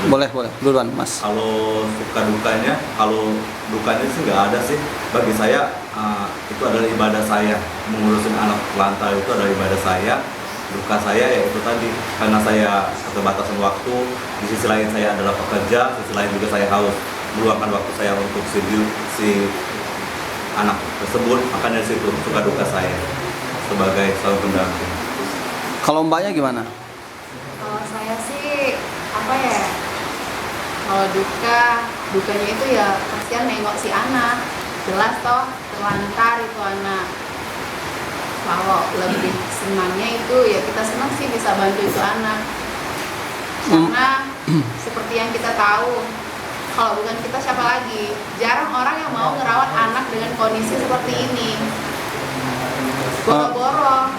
Boleh duluan Mas. Kalau dukanya sih nggak ada sih. Bagi saya itu adalah ibadah saya. Mengurusin anak lantai itu adalah ibadah saya. Duka saya ya itu tadi, karena saya keterbatasan waktu. Di sisi lain saya adalah pekerja, sisi lain juga saya harus meluangkan waktu saya untuk si anak tersebut. Maka dari situ suka duka saya sebagai seorang pendamping. Kalau Mbaknya gimana? Kalau saya sih apa ya? Kalau dukanya itu ya kasihan nengok si anak. Jelas toh terlantar itu anak. Kalau lebih senangnya itu ya kita senang sih bisa bantu itu anak. Karena seperti yang kita tahu, kalau bukan kita siapa lagi? Jarang orang yang mau ngerawat anak dengan kondisi seperti ini. Boro-boro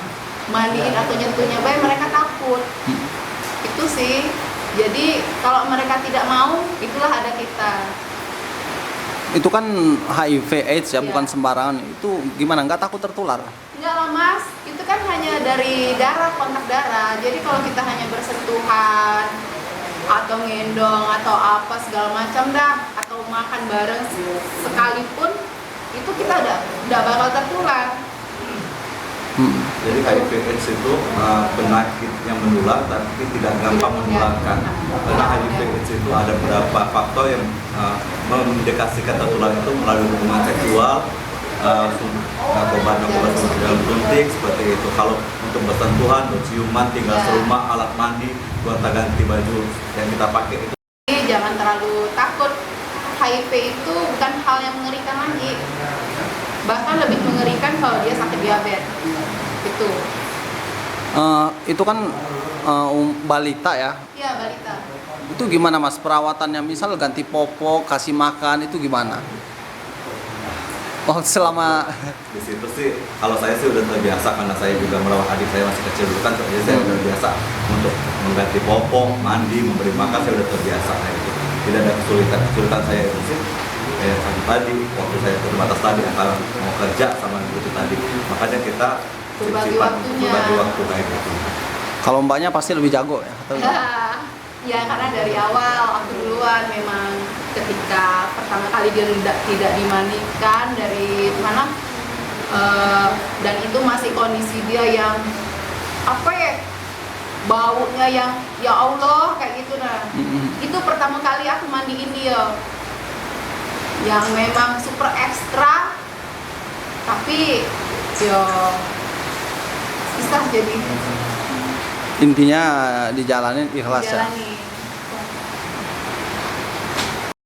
mandiin atau nyentuhnya bayi mereka takut. Itu sih. Jadi kalau mereka tidak mau, itulah ada kita. Itu kan HIV AIDS ya, Iya. bukan sembarangan. Itu gimana? Nggak takut tertular? Enggak lah Mas, itu kan hanya dari darah, kontak darah. Jadi kalau kita hanya bersentuhan atau ngendong atau apa segala macam dah, atau makan bareng sekalipun, itu kita udah bakal tertular. Jadi HIV/AIDS itu penyakit yang menular tapi tidak gampang menularkan. Karena HIV/AIDS itu ada beberapa faktor yang mendekasikan tertular itu melalui hubungan seksual, narkoba dalam suntik seperti itu. Kalau untuk bersentuhan, berciuman, tinggal serumah, alat mandi, gonta-ganti baju yang kita pakai itu. Jadi jangan terlalu takut. HIV itu bukan hal yang mengerikan lagi. Bahkan lebih mengerikan kalau dia sakit diabetes. Itu kan balita ya. Iya, balita. Itu gimana Mas perawatannya? Misal ganti popok, kasih makan, itu gimana? Oh selama Di situ sih, kalau saya sih udah terbiasa karena saya juga merawat adik saya masih kecil dulu kan, jadi saya udah biasa untuk mengganti popok, mandi, memberi makan, saya udah terbiasa kayak gitu. Tidak ada kesulitan saya itu sih. Kayak tadi, waktu saya terbatas tadi antara mau kerja sama itu tadi, makanya kita Berbagi waktunya. berbagi waktu kayak gitu. kalau Mbaknya pasti lebih jago ya? Atau Ya karena dari awal aku duluan memang ketika pertama kali dia tidak dimandikan dari mana dan itu masih kondisi dia yang apa ya, baunya yang ya Allah kayak gitu nah. Itu pertama kali aku mandiin dia yang memang super ekstra, tapi yo susah jadi intinya dijalanin ikhlas ya? jalani.